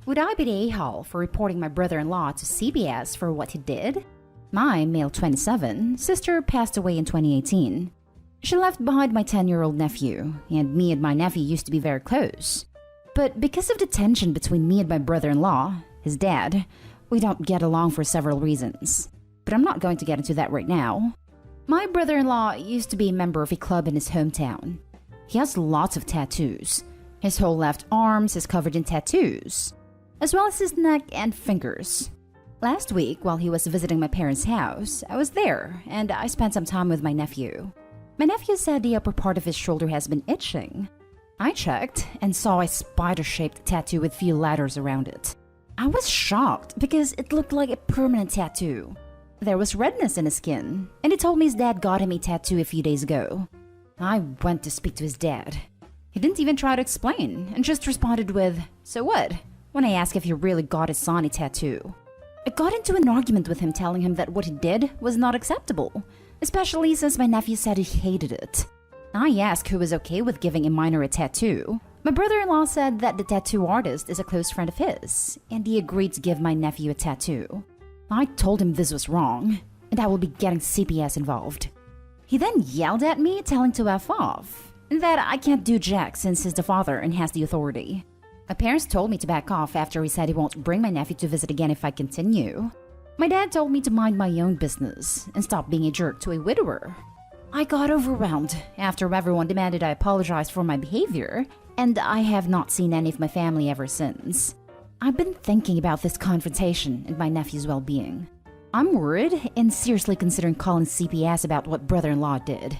Would I be the a-hole for reporting my brother-in-law to CBS for what he did? My male 27 sister passed away in 2018. She left behind my 10-year-old nephew, and me and my nephew used to be very close. But because of the tension between me and my brother-in-law, his dad, we don't get along for several reasons. But I'm not going to get into that right now. My brother-in-law used to be a member of a club in his hometown. He has lots of tattoos. His whole left arm is covered in tattoos, as well as his neck and fingers. Last week, while he was visiting my parents' house, I was there, and I spent some time with my nephew. My nephew said the upper part of his shoulder has been itching. I checked and saw a spider-shaped tattoo with few letters around it. I was shocked because it looked like a permanent tattoo. There was redness in his skin, and he told me his dad got him a tattoo a few days ago. I went to speak to his dad. He didn't even try to explain, and just responded with, "So what?" when I asked if he really got his son a tattoo. I got into an argument with him telling him that what he did was not acceptable, especially since my nephew said he hated it. I asked who was okay with giving a minor a tattoo. My brother-in-law said that the tattoo artist is a close friend of his, and he agreed to give my nephew a tattoo. I told him this was wrong, and I will be getting CPS involved. He then yelled at me, telling to F off, and that I can't do jack since he's the father and has the authority. My parents told me to back off after he said he won't bring my nephew to visit again if I continue. My dad told me to mind my own business and stop being a jerk to a widower. I got overwhelmed after everyone demanded I apologize for my behavior, and I have not seen any of my family ever since. I've been thinking about this confrontation and my nephew's well-being. I'm worried and seriously considering calling CPS about what brother-in-law did.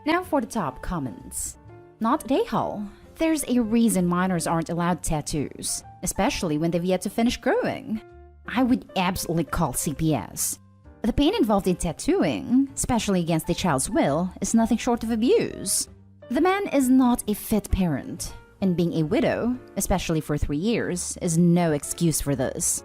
Now for the top comments. Not a-hole. There's a reason minors aren't allowed tattoos, especially when they've yet to finish growing. I would absolutely call CPS. The pain involved in tattooing, especially against a child's will, is nothing short of abuse. The man is not a fit parent, and being a widow, especially for 3 years, is no excuse for this.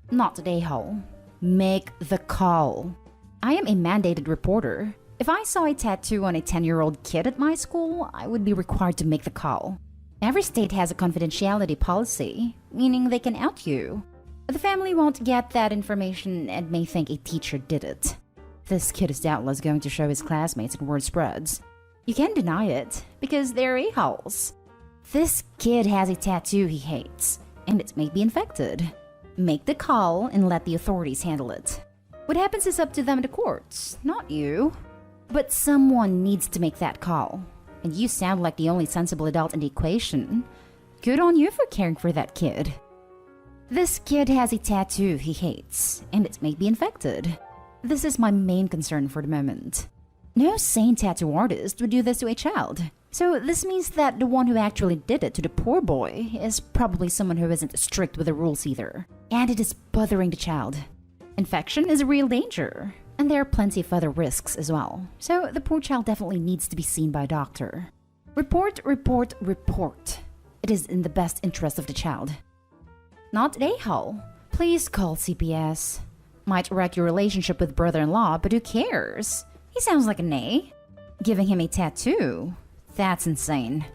Not a hole. Make the call. I am a mandated reporter. If I saw a tattoo on a 10-year-old kid at my school, I would be required to make the call. Every state has a confidentiality policy, meaning they can out you. The family won't get that information and may think a teacher did it. This kid is doubtless going to show his classmates and word spreads. You can't deny it, because they're a-holes. This kid has a tattoo he hates, and it may be infected. Make the call and let the authorities handle it. What happens is up to them in the courts, not you. But someone needs to make that call, and you sound like the only sensible adult in the equation. Good on you for caring for that kid. This kid has a tattoo he hates, and it may be infected. This is my main concern for the moment. No sane tattoo artist would do this to a child. So this means that the one who actually did it to the poor boy is probably someone who isn't strict with the rules either. And it is bothering the child. Infection is a real danger, and there are plenty of other risks as well. So the poor child definitely needs to be seen by a doctor. Report, report, report. It is in the best interest of the child. Not a-hole. Please call CPS. Might wreck your relationship with brother-in-law, but who cares? He sounds like an A. Giving him a tattoo? That's insane.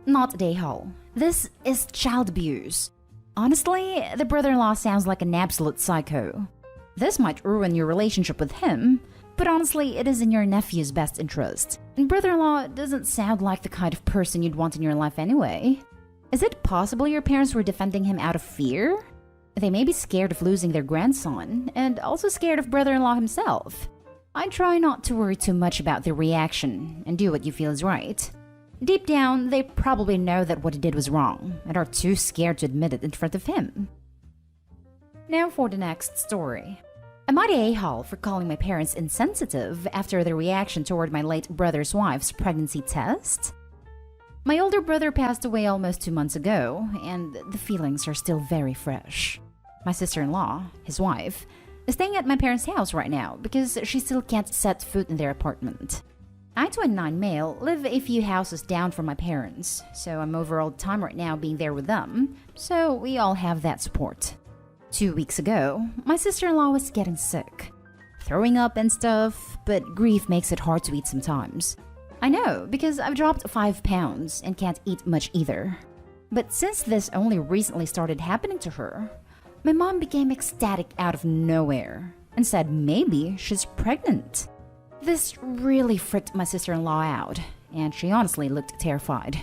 Not a-hole. This is child abuse. Honestly, the brother-in-law sounds like an absolute psycho. This might ruin your relationship with him, but honestly, it is in your nephew's best interest. And brother-in-law doesn't sound like the kind of person you'd want in your life anyway. Is it possible your parents were defending him out of fear? They may be scared of losing their grandson, and also scared of brother-in-law himself. I try not to worry too much about their reaction, and do what you feel is right. Deep down, they probably know that what he did was wrong, and are too scared to admit it in front of him. Now for the next story. Am I the a-hole for calling my parents insensitive after their reaction toward my late brother's wife's pregnancy test? My older brother passed away almost 2 months ago, and the feelings are still very fresh. My sister-in-law, his wife, is staying at my parents' house right now because she still can't set foot in their apartment. I, 29 male, live a few houses down from my parents, so I'm over all the time right now being there with them, so we all have that support. 2 weeks ago, my sister-in-law was getting sick. Throwing up and stuff, but grief makes it hard to eat sometimes. I know, because I've dropped 5 pounds and can't eat much either. But since this only recently started happening to her, my mom became ecstatic out of nowhere and said maybe she's pregnant. This really freaked my sister-in-law out, and she honestly looked terrified.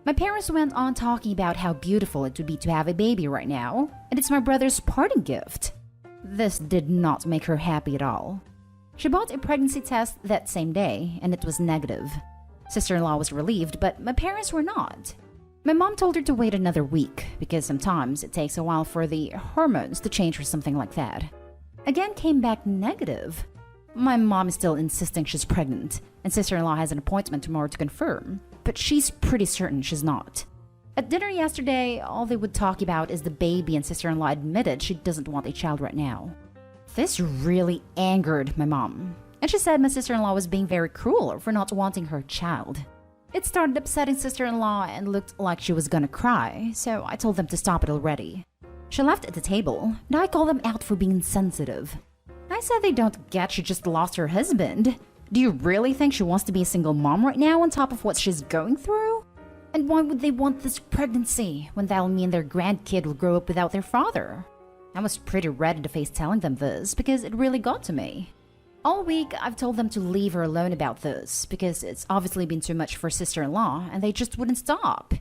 My parents went on talking about how beautiful it would be to have a baby right now, and it's my brother's parting gift. This did not make her happy at all. She bought a pregnancy test that same day, and it was negative. Sister-in-law was relieved, but my parents were not. My mom told her to wait another week, because sometimes it takes a while for the hormones to change or something like that. Again came back negative. My mom is still insisting she's pregnant, and sister-in-law has an appointment tomorrow to confirm, but she's pretty certain she's not. At dinner yesterday, all they would talk about is the baby, and sister-in-law admitted she doesn't want a child right now. This really angered my mom, and she said my sister-in-law was being very cruel for not wanting her child. It started upsetting sister-in-law and looked like she was gonna cry, so I told them to stop it already. She left at the table, and I called them out for being insensitive. I said they don't get she just lost her husband. Do you really think she wants to be a single mom right now on top of what she's going through? And why would they want this pregnancy when that'll mean their grandkid will grow up without their father? I was pretty red in the face telling them this because it really got to me. All week, I've told them to leave her alone about this because it's obviously been too much for sister-in-law and they just wouldn't stop.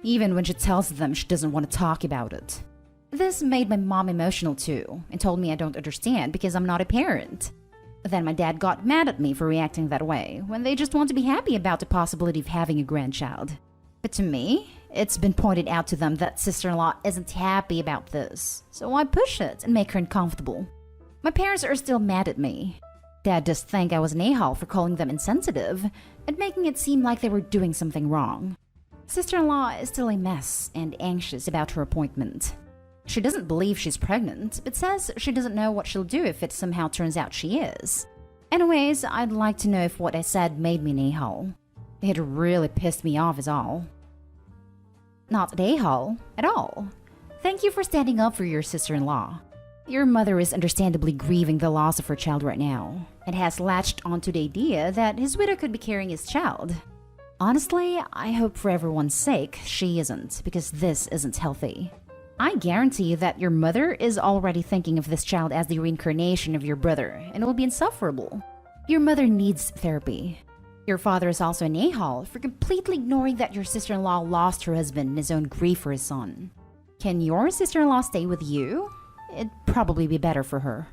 Even when she tells them she doesn't want to talk about it. This made my mom emotional too and told me I don't understand because I'm not a parent. Then my dad got mad at me for reacting that way when they just want to be happy about the possibility of having a grandchild. But to me, it's been pointed out to them that sister-in-law isn't happy about this, so I push it and make her uncomfortable. My parents are still mad at me. Dad just think I was an a-hole for calling them insensitive and making it seem like they were doing something wrong. Sister-in-law is still a mess and anxious about her appointment. She doesn't believe she's pregnant, but says she doesn't know what she'll do if it somehow turns out she is. Anyways, I'd like to know if what I said made me an a-hole. It really pissed me off is all. Not an a-hole at all. Thank you for standing up for your sister-in-law. Your mother is understandably grieving the loss of her child right now, and has latched onto the idea that his widow could be carrying his child. Honestly, I hope for everyone's sake she isn't, because this isn't healthy. I guarantee that your mother is already thinking of this child as the reincarnation of your brother, and it will be insufferable. Your mother needs therapy. Your father is also an a-hole for completely ignoring that your sister-in-law lost her husband in his own grief for his son. Can your sister-in-law stay with you? It'd probably be better for her.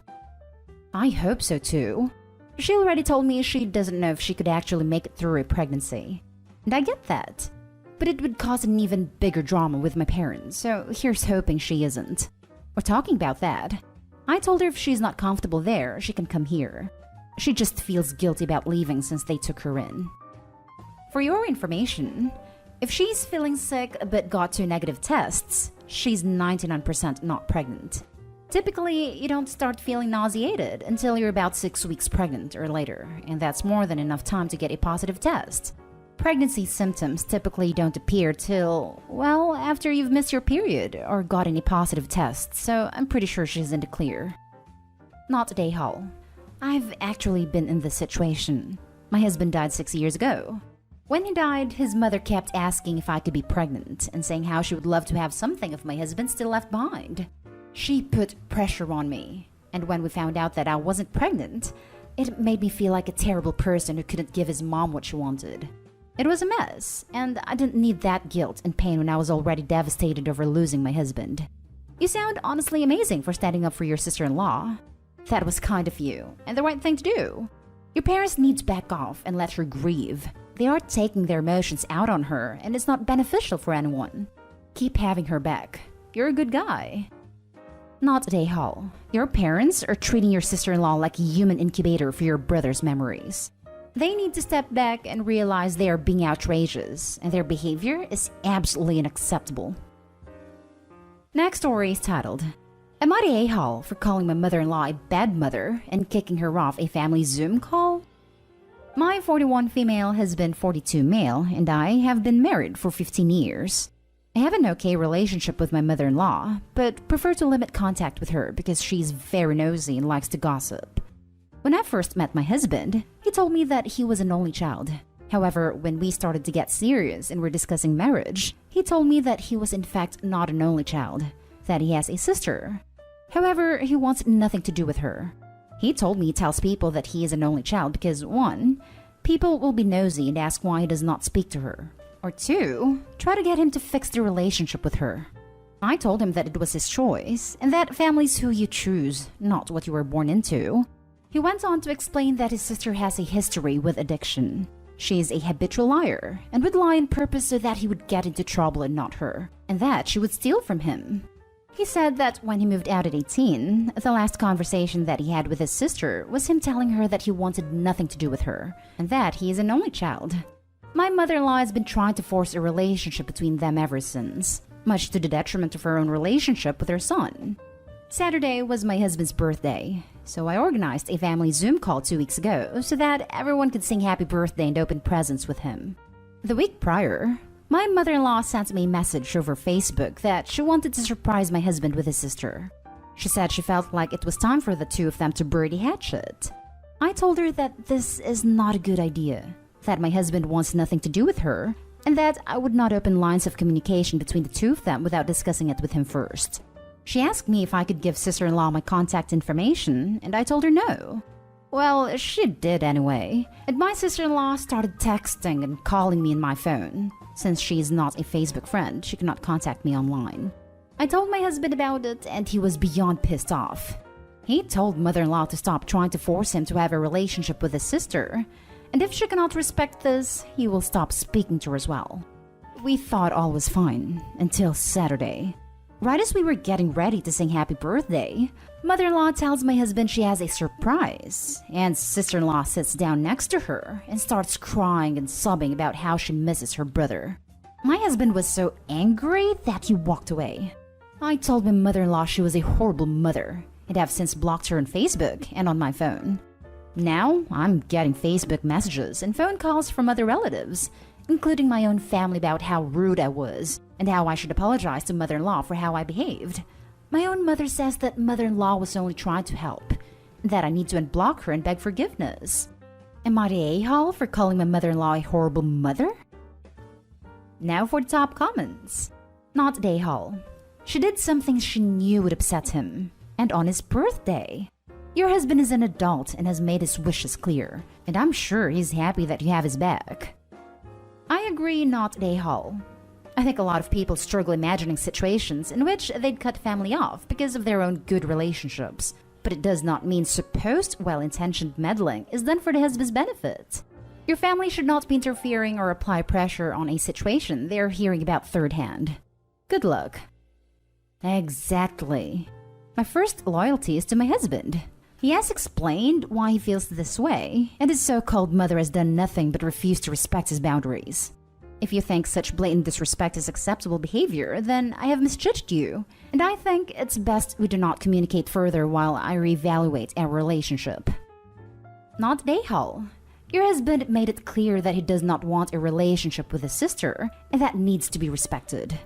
I hope so too. She already told me she doesn't know if she could actually make it through a pregnancy. And I get that. But it would cause an even bigger drama with my parents, so here's hoping she isn't. We're talking about that. I told her if she's not comfortable there, she can come here. She just feels guilty about leaving since they took her in. For your information, if she's feeling sick but got 2 negative tests, she's 99% not pregnant. Typically, you don't start feeling nauseated until you're about 6 weeks pregnant or later, and that's more than enough time to get a positive test. Pregnancy symptoms typically don't appear till, well, after you've missed your period or gotten a positive test, so I'm pretty sure she's in the clear. Not a a-hole. I've actually been in this situation. My husband died 6 years ago. When he died, his mother kept asking if I could be pregnant and saying how she would love to have something of my husband still left behind. She put pressure on me, and when we found out that I wasn't pregnant, it made me feel like a terrible person who couldn't give his mom what she wanted. It was a mess, and I didn't need that guilt and pain when I was already devastated over losing my husband. You sound honestly amazing for standing up for your sister-in-law. That was kind of you, and the right thing to do. Your parents need to back off and let her grieve. They are taking their emotions out on her, and it's not beneficial for anyone. Keep having her back. You're a good guy. Not a a-hole. Your parents are treating your sister-in-law like a human incubator for your brother's memories. They need to step back and realize they are being outrageous, and their behavior is absolutely unacceptable. Next story is titled, Am I the a-hole for calling my mother-in-law a bad mother and kicking her off a family Zoom call? My 41 female husband 42 male and I have been married for 15 years. I have an okay relationship with my mother-in-law, but prefer to limit contact with her because she's very nosy and likes to gossip. When I first met my husband, he told me that he was an only child. However, when we started to get serious and were discussing marriage, he told me that he was in fact not an only child, that he has a sister. However, he wants nothing to do with her. He told me he tells people that he is an only child because 1. People will be nosy and ask why he does not speak to her. Or 2. Try to get him to fix the relationship with her. I told him that it was his choice, and that family's who you choose, not what you were born into. He went on to explain that his sister has a history with addiction. She is a habitual liar, and would lie on purpose so that he would get into trouble and not her, and that she would steal from him. He said that when he moved out at 18, the last conversation that he had with his sister was him telling her that he wanted nothing to do with her, and that he is an only child. My mother-in-law has been trying to force a relationship between them ever since, much to the detriment of her own relationship with her son. Saturday was my husband's birthday, so I organized a family Zoom call 2 weeks ago so that everyone could sing happy birthday and open presents with him. The week prior, my mother-in-law sent me a message over Facebook that she wanted to surprise my husband with his sister. She said she felt like it was time for the two of them to bury the hatchet. I told her that this is not a good idea, that my husband wants nothing to do with her, and that I would not open lines of communication between the two of them without discussing it with him first. She asked me if I could give sister-in-law my contact information, and I told her no. Well, she did anyway, and my sister-in-law started texting and calling me on my phone. Since she is not a Facebook friend, she cannot contact me online. I told my husband about it, and he was beyond pissed off. He told mother-in-law to stop trying to force him to have a relationship with his sister, and if she cannot respect this, he will stop speaking to her as well. We thought all was fine, until Saturday. Right as we were getting ready to sing happy birthday, mother-in-law tells my husband she has a surprise, and sister-in-law sits down next to her and starts crying and sobbing about how she misses her brother. My husband was so angry that he walked away. I told my mother-in-law she was a horrible mother, and have since blocked her on Facebook and on my phone. Now, I'm getting Facebook messages and phone calls from other relatives, including my own family, about how rude I was and how I should apologize to mother-in-law for how I behaved. My own mother says that mother-in-law was only trying to help, and that I need to unblock her and beg forgiveness. Am I the a-hole for calling my mother-in-law a horrible mother? Now for the top comments. Not the a-hole. She did something she knew would upset him, and on his birthday. Your husband is an adult and has made his wishes clear, and I'm sure he's happy that you have his back. I agree, not the a-hole. I think a lot of people struggle imagining situations in which they'd cut family off because of their own good relationships, but it does not mean supposed well-intentioned meddling is done for the husband's benefit. Your family should not be interfering or apply pressure on a situation they are hearing about third hand. Good luck. Exactly. My first loyalty is to my husband. He has explained why he feels this way, and his so-called mother has done nothing but refuse to respect his boundaries. If you think such blatant disrespect is acceptable behavior, then I have misjudged you, and I think it's best we do not communicate further while I reevaluate our relationship. Not a-hole. Your husband made it clear that he does not want a relationship with his sister, and that needs to be respected.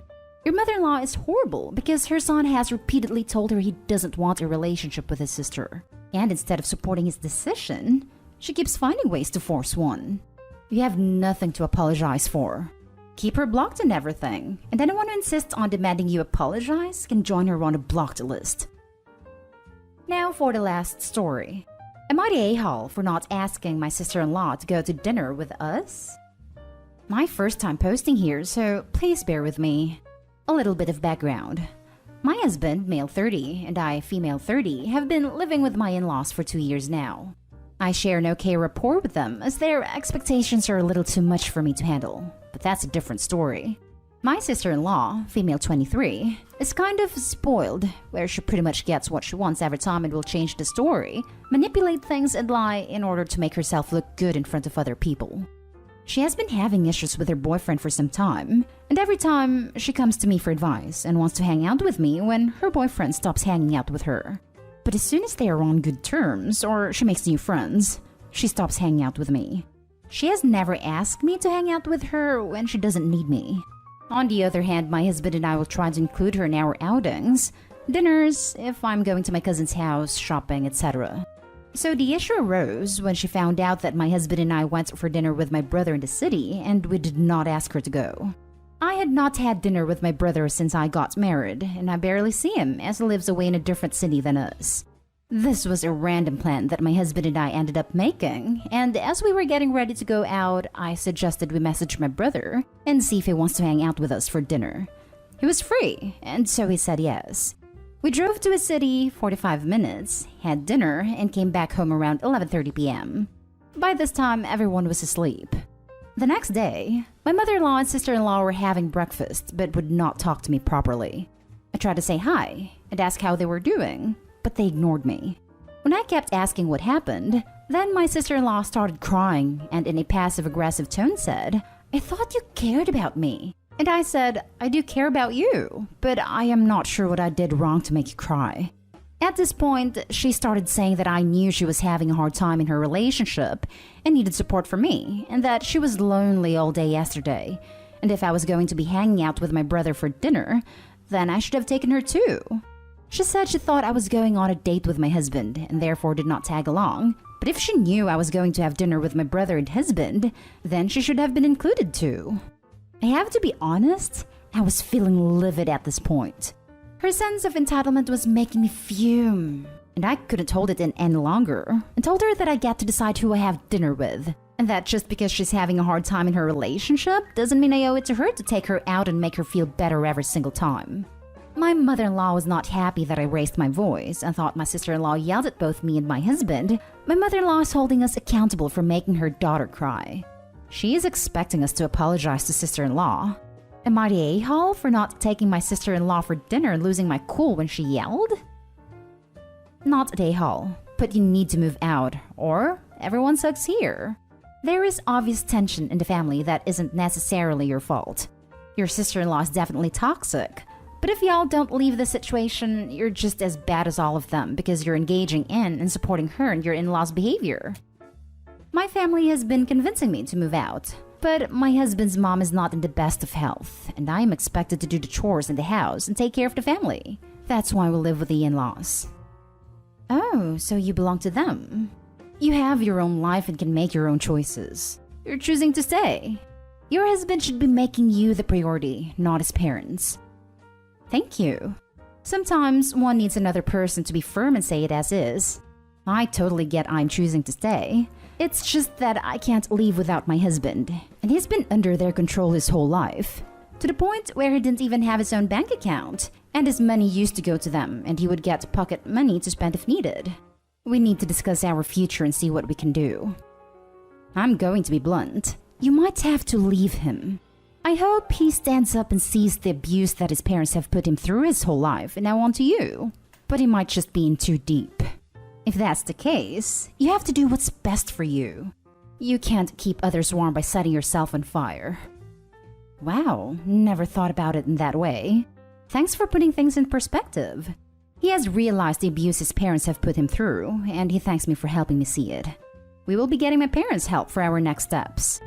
Your mother-in-law is horrible because her son has repeatedly told her he doesn't want a relationship with his sister. And instead of supporting his decision, she keeps finding ways to force one. You have nothing to apologize for. Keep her blocked and everything, and anyone who insists on demanding you apologize can join her on a blocked list. Now for the last story. Am I the a-hole for not asking my sister-in-law to go to dinner with us? My first time posting here, so please bear with me. A little bit of background. My husband, male 30, and I, female 30, have been living with my in-laws for 2 years now. I share an okay rapport with them as their expectations are a little too much for me to handle, but that's a different story. My sister-in-law, female 23, is kind of spoiled, where she pretty much gets what she wants every time and will change the story, manipulate things and lie in order to make herself look good in front of other people. She has been having issues with her boyfriend for some time, and every time she comes to me for advice and wants to hang out with me when her boyfriend stops hanging out with her. But as soon as they are on good terms or she makes new friends, she stops hanging out with me. She has never asked me to hang out with her when she doesn't need me. On the other hand, my husband and I will try to include her in our outings, dinners, if I'm going to my cousin's house, shopping, etc. So the issue arose when she found out that my husband and I went for dinner with my brother in the city and we did not ask her to go. I had not had dinner with my brother since I got married, and I barely see him as he lives away in a different city than us. This was a random plan that my husband and I ended up making, and as we were getting ready to go out, I suggested we message my brother and see if he wants to hang out with us for dinner. He was free, and so he said yes. We drove to a city 45 minutes, had dinner, and came back home around 11:30 p.m. By this time, everyone was asleep. The next day, my mother-in-law and sister-in-law were having breakfast but would not talk to me properly. I tried to say hi and ask how they were doing, but they ignored me. When I kept asking what happened, then my sister-in-law started crying and in a passive-aggressive tone said, "I thought you cared about me." And I said, "I do care about you, but I am not sure what I did wrong to make you cry." At this point, she started saying that I knew she was having a hard time in her relationship and needed support from me, and that she was lonely all day yesterday, and if I was going to be hanging out with my brother for dinner, then I should have taken her too. She said she thought I was going on a date with my husband and therefore did not tag along, but if she knew I was going to have dinner with my brother and husband, then she should have been included too. I have to be honest, I was feeling livid at this point. Her sense of entitlement was making me fume, and I couldn't hold it in any longer, and told her that I get to decide who I have dinner with, and that just because she's having a hard time in her relationship doesn't mean I owe it to her to take her out and make her feel better every single time. My mother-in-law was not happy that I raised my voice and thought my sister-in-law yelled at both me and my husband. My mother-in-law is holding us accountable for making her daughter cry. She is expecting us to apologize to sister-in-law. Am I the a-hole for not taking my sister-in-law for dinner and losing my cool when she yelled? Not the a-hole, but you need to move out, or everyone sucks here. There is obvious tension in the family that isn't necessarily your fault. Your sister-in-law is definitely toxic, but if y'all don't leave the situation, you're just as bad as all of them because you're engaging in and supporting her and your in-laws' behavior. My family has been convincing me to move out, but my husband's mom is not in the best of health, and I am expected to do the chores in the house and take care of the family. That's why we live with the in-laws. Oh, so you belong to them. You have your own life and can make your own choices. You're choosing to stay. Your husband should be making you the priority, not his parents. Thank you. Sometimes one needs another person to be firm and say it as is. I totally get I'm choosing to stay. It's just that I can't leave without my husband, and he's been under their control his whole life, to the point where he didn't even have his own bank account, and his money used to go to them, and he would get pocket money to spend if needed. We need to discuss our future and see what we can do. I'm going to be blunt. You might have to leave him. I hope he stands up and sees the abuse that his parents have put him through his whole life and now onto you, but he might just be in too deep. If that's the case, you have to do what's best for you. You can't keep others warm by setting yourself on fire. Wow, never thought about it in that way. Thanks for putting things in perspective. He has realized the abuse his parents have put him through, and he thanks me for helping me see it. We will be getting my parents' help for our next steps.